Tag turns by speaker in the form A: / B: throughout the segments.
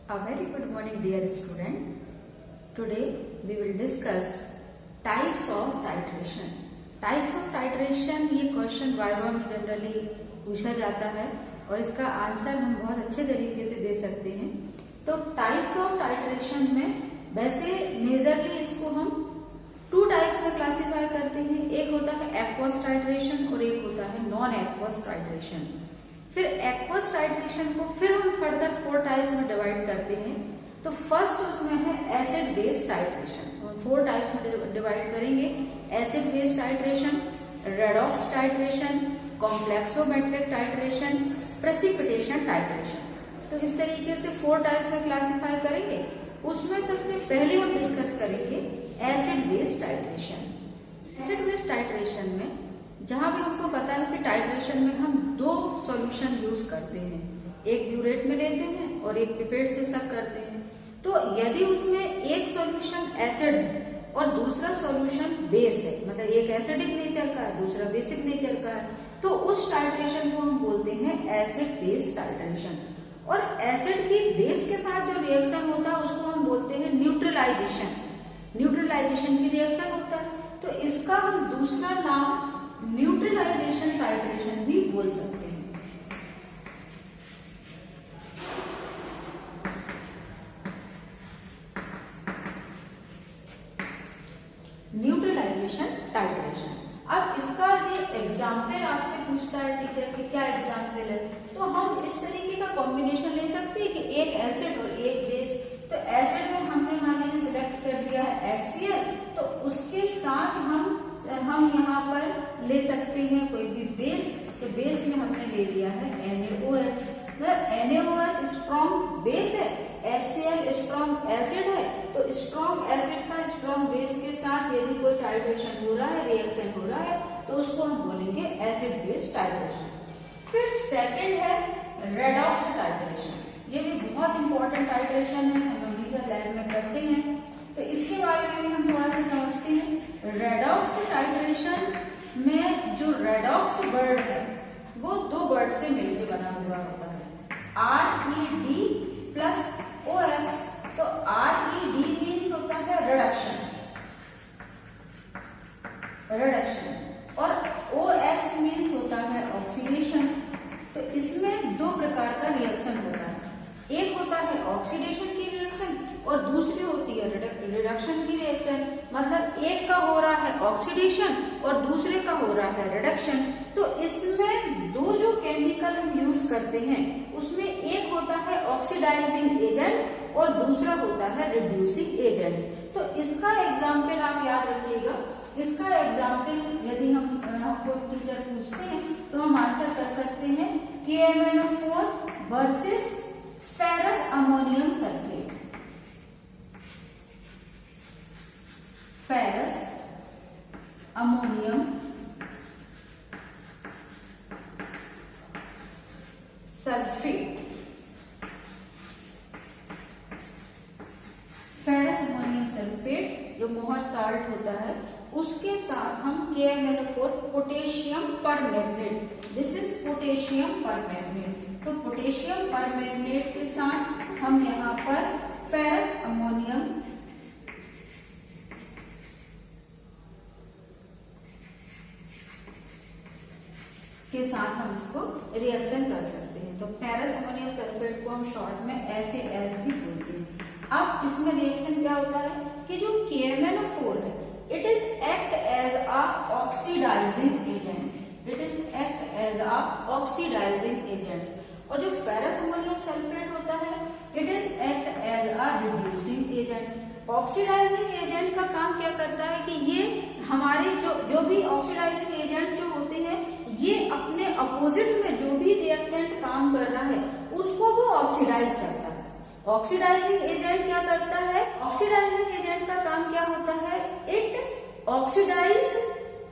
A: A very good morning dear student. Today we will discuss types of titration. Types of titration ये question viva में generally पूछा जाता है और इसका आंसर हम बहुत अच्छे तरीके से दे सकते हैं। तो टाइप्स ऑफ टाइट्रेशन में वैसे मेजरली इसको हम टू टाइप्स में क्लासिफाई करते हैं। एक होता है एक्वस टाइट्रेशन और एक होता है नॉन एक्वस टाइट्रेशन। फिर एक्वस टाइट्रेशन को फिर हम फर्दर 4 टाइप्स में डिवाइड करते हैं। तो फर्स्ट उसमें है एसिड बेस टाइट्रेशन। 4 टाइप्स में डिवाइड करेंगे। Acid base titration, redox titration, complexometric titration, precipitation titration. तो इस तरीके से 4 टाइप्स में क्लासिफाई करेंगे। उसमें सबसे पहले हम डिस्कस करेंगे acid base titration. Acid base titration में जहां भी हमको पता है कि टाइट्रेशन में हम 2 सॉल्यूशन यूज करते हैं, एक ब्यूरेट में लेते हैं और एक पिपेट से सक करते हैं। तो यदि उसमें एक सॉल्यूशन एसिड है और दूसरा सॉल्यूशन बेस है, मतलब एक एसिडिक नेचर का है दूसरा बेसिक नेचर का है, तो उस टाइट्रेशन को हम बोलते हैं एसिड बेस टाइट्रेशन। और एसिड की बेस के साथ जो रिएक्शन होता है उसको हम बोलते हैं न्यूट्रलाइजेशन। न्यूट्रलाइजेशन की रिएक्शन होता है, तो इसका हम दूसरा नाम न्यूट्रलाइजेशन टाइट्रेशन भी बोल सकते हैं। Neutralisation titration. अब इसका ये एग्जाम्पल आपसे पूछता है टीचर कि क्या एग्जाम्पल है, तो हम इस तरीके का कॉम्बिनेशन ले सकते हैं कि एक एसिड और एक बेस। तो एसिड में हमने मान लीजिए सिलेक्ट कर लिया है HCl, तो उसके साथ हम यहाँ पर ले सकते हैं कोई भी बेस। तो बेस में हमने ले लिया है NaOH। NaOH स्ट्रॉन्ग बेस है, HCl स्ट्रॉन्ग एसिड है। तो स्ट्रॉन्ग एसिड का स्ट्रॉन्ग बेस के साथ यदि कोई टाइट्रेशन हो रहा है, रिएक्शन हो रहा है, तो उसको हम बोलेंगे एसिड बेस टाइट्रेशन। फिर सेकंड है रेडॉक्स टाइट्रेशन। ये भी बहुत इंपॉर्टेंट टाइट्रेशन है, हम हमेशा लैब में करते हैं। तो इसके बारे में भी हम थोड़ा सा समझते हैं। रेडॉक्स टाइट्रेशन में जो रेडॉक्स वर्ड है वो 2 वर्ड से मिलकर बना हुआ होता है, RED प्लस OX। तो RED मीन्स होता है रिडक्शन और OX मीन्स होता है ऑक्सीडेशन। तो इसमें 2 प्रकार का रिएक्शन होता है, एक होता है ऑक्सीडेशन की रिएक्शन और दूसरी होती है रिडक्शन की रिएक्शन। मतलब एक का हो रहा है ऑक्सीडेशन और दूसरे का हो रहा है रिडक्शन। तो इसमें 2 जो केमिकल हम यूज करते हैं उसमें एक होता है ऑक्सीडाइजिंग एजेंट और दूसरा होता है रिड्यूसिंग एजेंट। तो इसका एग्जाम्पल आप याद रखिएगा। इसका एग्जाम्पल यदि हमको टीचर पूछते हैं तो हम आंसर कर सकते हैं KMnO4 versus ferrous ammonium sulphate. Ferrous ammonium sulphate. Ferrous ammonium sulphate जो मोहर साल्ट होता है उसके साथ हम KMnO4 potassium permanganate, this is potassium permanganate. तो पोटेशियम परमैंगनेट के साथ हम यहाँ पर फेरस अमोनियम के साथ हम इसको रिएक्शन कर सकते हैं। तो फेरस अमोनियम सल्फेट को हम शॉर्ट में FAS भी बोलते हैं। अब इसमें रिएक्शन क्या होता है कि जो KMnO4 है it is act as a oxidising agent. It is act as a oxidising agent. और जो फेरस अमोनियम सल्फेट होता है it is act as a reducing agent. Oxidising agent का काम क्या करता है कि ये हमारे जो भी ऑक्सीडाइजिंग एजेंट जो होते हैं ये अपने अपोजिट में जो भी रिएक्टेंट काम कर रहा है उसको वो ऑक्सीडाइज करता है। ऑक्सीडाइजिंग एजेंट क्या करता है? ऑक्सीडाइजिंग एजेंट का काम क्या होता है? It oxidise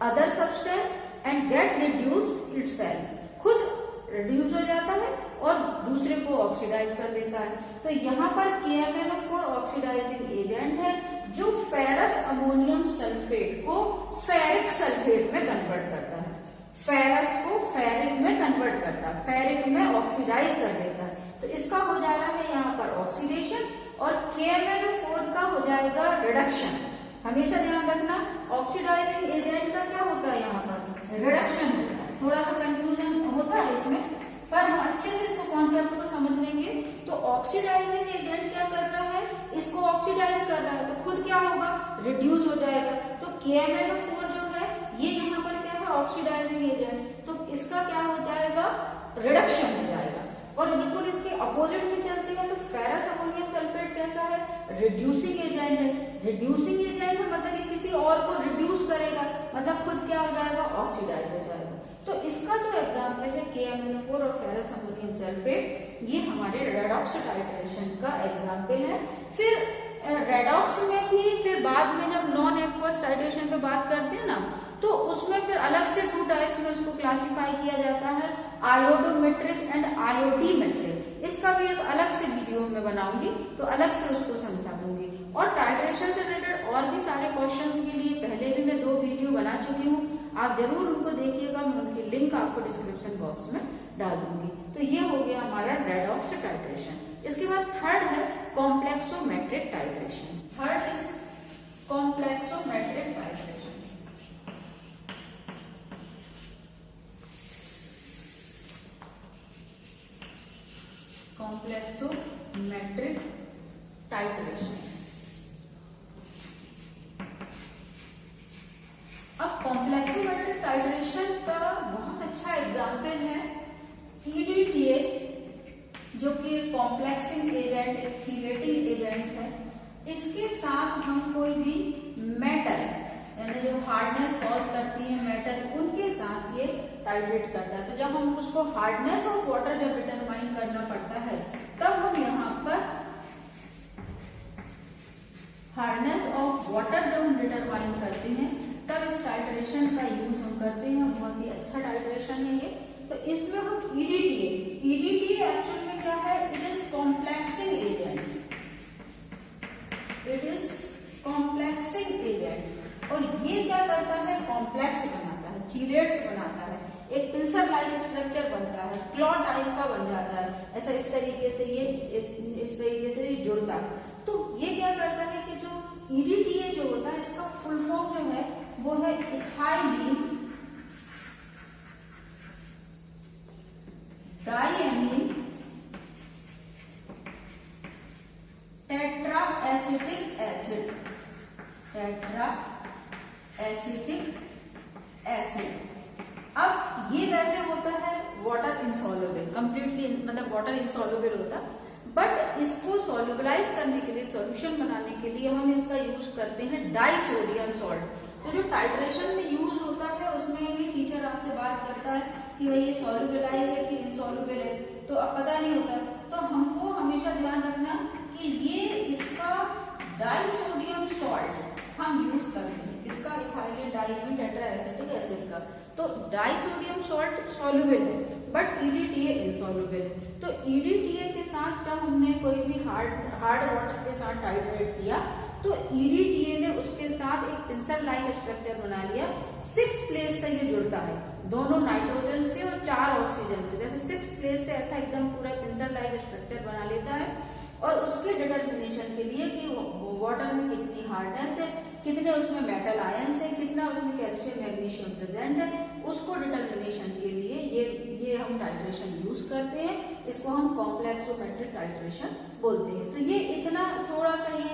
A: other substance and get reduce itself. खुद रिड्यूस हो जाता है और दूसरे को ऑक्सीडाइज कर देता है। तो यहाँ पर KMnO4 ऑक्सीडाइजिंग एजेंट है जो फेरस अमोनियम सल्फेट को फेरिक सल्फेट में कन्वर्ट करता है। फेरस को फेरिक में कन्वर्ट करता है, फेरिक में ऑक्सीडाइज कर देता है। तो इसका हो जा रहा है यहाँ पर ऑक्सीडेशन और KMnO4 का हो जाएगा रिडक्शन। हमेशा ध्यान रखना ऑक्सीडाइजिंग एजेंट का क्या होता है, यहाँ पर रिडक्शन होता है। थोड़ा सा कंफ्यूजन होता है इसमें, पर हम अच्छे से इसको कॉन्सेप्ट को समझ लेंगे। तो ऑक्सीडाइजिंग एजेंट क्या कर रहा है, इसको ऑक्सीडाइज कर रहा है, तो खुद क्या होगा, रिड्यूस हो जाएगा। तो KMnO4 जो है ये यहाँ पर क्या है, ऑक्सीडाइजिंग एजेंट, तो इसका क्या हो जाएगा, रिडक्शन हो जाएगा। और बिल्कुल इसके अपोजिट में चलते हैं तो फेरस अमोनियम सल्फेट कैसा है, रिड्यूसिंग एजेंट है। रिड्यूसिंग एजेंट है मतलब ये किसी और को रिड्यूस करेगा, मतलब खुद क्या हो जाएगा, ऑक्सीडाइज हो जाएगा। तो इसका जो एग्जाम्पल है KMnO4 और फेरस अमोनियम सल्फेट, ये हमारे रेडॉक्स टाइट्रेशन का एग्जाम्पल है। फिर रेडॉक्स में भी फिर बाद में जब नॉन एक्वस टाइट्रेशन पे बात करते हैं ना, तो उसमें फिर अलग से 2 टाइप्स में उसको क्लासिफाई किया जाता है, आयोडोमेट्रिक एंड आयोडीमेट्रिक। इसका भी एक अलग से वीडियो में बनाऊंगी, तो अलग से उसको समझा दूंगी। और टाइट्रेशन से रिलेटेड और भी सारे क्वेश्चंस के लिए पहले भी मैं 2 वीडियो बना चुकी हूँ, आप जरूर उनको देखिएगा, मैं उनकी लिंक आपको डिस्क्रिप्शन बॉक्स में डाल दूंगी। तो ये हो गया हमारा रेडॉक्स टाइट्रेशन। इसके बाद थर्ड है complexometric titration. Third is complexometric titration. Complexometric titration. अब कॉम्प्लेक्सोमेट्रिक टाइट्रेशन का बहुत अच्छा एग्जाम्पल है EDTA, जो कि कॉम्प्लेक्सिंग एजेंट, एक चीलेटिंग एजेंट है। इसके साथ हम कोई भी मेटल, यानी जो हार्डनेस कॉज करती है मेटल, उनके साथ ये टाइट्रेट करता है। तो जब हम उसको हार्डनेस ऑफ वाटर जब डिटरमाइन करना पड़ता है, तब हम यहाँ पर हार्डनेस ऑफ वाटर जब हम डिटरमाइन करते हैं, तब इस टाइट्रेशन का यूज हम करते हैं। बहुत ही अच्छा टाइट्रेशन है ये। तो इसमें हम EDTA एक्चुअल में क्या है, it is complexing agent, it is complexing agent. और ये क्या करता है, कॉम्प्लेक्स बनाता है, चीलेट्स बनाता है, एक पिंसर लाइक स्ट्रक्चर बनता है, क्लॉ टाइप का बन जाता है। ऐसा इस तरीके से ये इस तरीके से ये जुड़ता है। तो ये क्या करता है कि जो EDTA जो होता है, इसका फुल फॉर्म जो है वो है ethylene diamine tetra acetic acid, tetra acetic acid. अब ये वैसे होता है वाटर इंसॉल्युबल, कंप्लीटली मतलब वाटर इंसॉल्युबल होता, बट इसको सॉल्युबलाइज करने के लिए, सॉल्यूशन बनाने के लिए हम इसका यूज करते हैं डाइसोडियम सॉल्ट। तो जो टाइट्रेशन में यूज होता है उसमें भी टीचर आपसे बात करता है कि भाई ये सॉल्युबलाइज है कि इनसॉल्युबल है, तो अब पता नहीं होता। तो हमको हमेशा ध्यान रखना कि ये इसका डाइसोडियम सॉल्ट हम यूज करते हैं, इसका ethylene diamine tetra acetic acid का। तो डाइसोडियम सॉल्ट सॉल्युबल है, बट EDTA इनसॉल्युबल है। तो EDTA के साथ जब हमने कोई भी हार्ड वाटर के साथ टाइट्रेट किया, तो EDTA ने उसके साथ एक पिंसर लाइक स्ट्रक्चर बना लिया। 6 प्लेस से ये जुड़ता है, दोनों नाइट्रोजन से और 4 ऑक्सीजन से, जैसे 6 प्लेस से ऐसा एकदम पूरा पिंसर लाइक स्ट्रक्चर बना लेता है। और उसके डिटर्मिनेशन के लिए कि वाटर में कितनी हार्डनेस है, कितने उसमें मेटल आयंस है, कितना उसमें कैल्शियम मैग्नीशियम प्रेजेंट है, उसको डिटर्मिनेशन के लिए ये हम टाइट्रेशन यूज करते हैं। इसको हम कॉम्प्लेक्सोमेट्रिक टाइट्रेशन बोलते हैं। तो ये इतना थोड़ा सा ये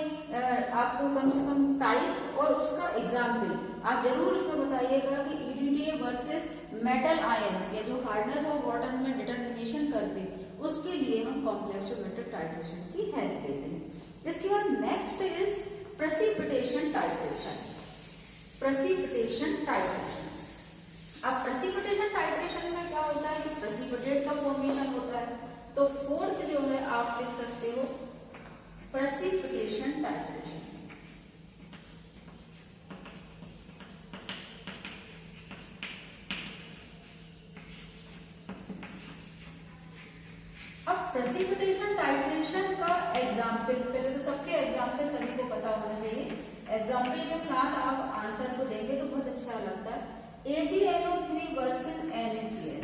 A: आपको कम से कम टाइप्स और उसका एग्जाम्पल आप जरूर उसमें बताइएगा कि EDTA वर्सेस मेटल आयंस, या जो हार्डनेस ऑफ वाटर में डिटर्मिनेशन करते हैं, उसके लिए हम कॉम्प्लेक्सोमेट्रिक टाइट्रेशन की हेल्प लेते हैं। इसके बाद next is precipitation titration. Precipitation titration. अब प्रेसिपिटेशन टाइट्रेशन में क्या होता है कि प्रेसिपिटेट का फॉर्मेशन होता है। तो फोर्थ जो है आप लिख सकते हो प्रेसिपिटेशन टाइट्रेशन। अब प्रेसिपिटेशन टाइट्रेशन का एग्जाम्पल, पहले तो सबके एग्जाम्पल सभी को पता होना चाहिए, एग्जाम्पल के साथ आप आंसर को देंगे तो बहुत अच्छा लगता है। AgNO3 वर्सेस NaCl,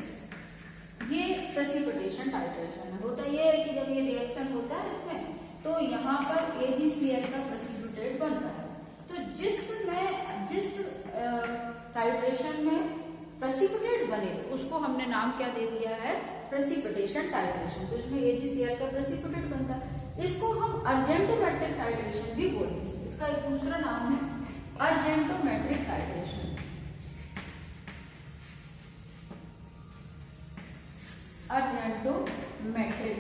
A: ये प्रेसिपिटेशन टाइट्रेशन है। होता ये है कि जब ये रिएक्शन होता है इसमें, तो यहाँ यहाँ पर AgCl का प्रेसिपिटेट बनता है। तो जिस टाइट्रेशन में प्रेसिपिटेट बने उसको हमने नाम क्या दे दिया है, प्रेसिपिटेशन टाइट्रेशन। तो इसमें AgCl का प्रेसिपिटेट बनता है, इसको हम अर्जेंटोमेट्रिक टाइट्रेशन भी बोलते हैं। इसका एक दूसरा नाम है अर्जेंटोमेट्रिक टाइट्रेशन। अर्जेंटोमेट्रिक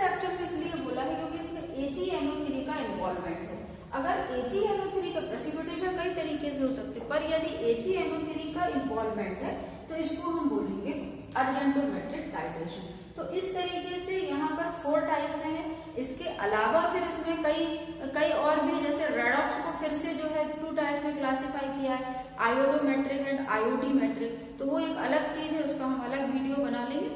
A: एक्चुअली इसलिए बोला है क्योंकि इसमें AgNO3 का इन्वॉल्वमेंट है। अगर AgNO3 का प्रेसिपिटेशन कई तरीके से हो सकते हैं, पर यदि AgNO3 का इन्वॉल्वमेंट है तो इसको हम बोलेंगे अर्जेंटोमेट्रिक टाइट्रेशन। तो इस तरीके से यहाँ पर 4 टाइप्स में है। इसके अलावा फिर इसमें कई और भी, जैसे रेडॉक्स को फिर से जो है 2 टाइप्स में क्लासिफाई किया है, आयोडोमेट्रिक एंड आयोडीमेट्रिक। तो वो एक अलग चीज है, उसका हम अलग वीडियो बना लेंगे।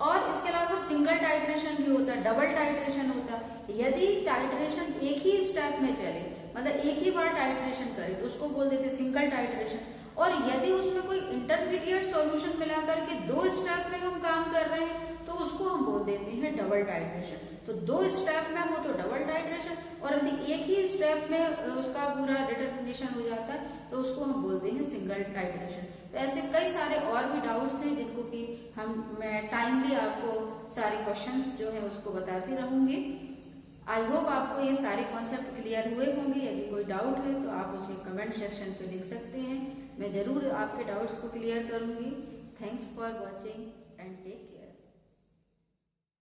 A: और इसके अलावा सिंगल टाइट्रेशन भी होता है, डबल टाइट्रेशन होता है। यदि टाइट्रेशन एक ही स्टेप में चले, मतलब एक ही बार टाइट्रेशन करे तो उसको बोल देते सिंगल टाइट्रेशन। और यदि उसमें कोई इंटरमीडिएट सॉल्यूशन मिला करके 2 स्टेप में हम काम कर रहे हैं तो उसको हम बोल देते हैं डबल टाइट्रेशन। तो 2 स्टेप में हो तो डबल टाइट्रेशन, और यदि एक ही स्टेप में उसका पूरा डिटर्मिनेशन हो जाता है तो उसको हम बोलते हैं सिंगल टाइट्रेशन। तो ऐसे कई सारे और भी डाउट्स हैं जिनको कि मैं टाइमली आपको सारे क्वेश्चंस जो है उसको बताती रहूंगी। आई होप आपको ये सारे कॉन्सेप्ट क्लियर हुए होंगे। यदि कोई डाउट है तो आप उसे कमेंट सेक्शन पे लिख सकते हैं, मैं जरूर आपके डाउट्स को क्लियर करूंगी। Thanks for watching and take care.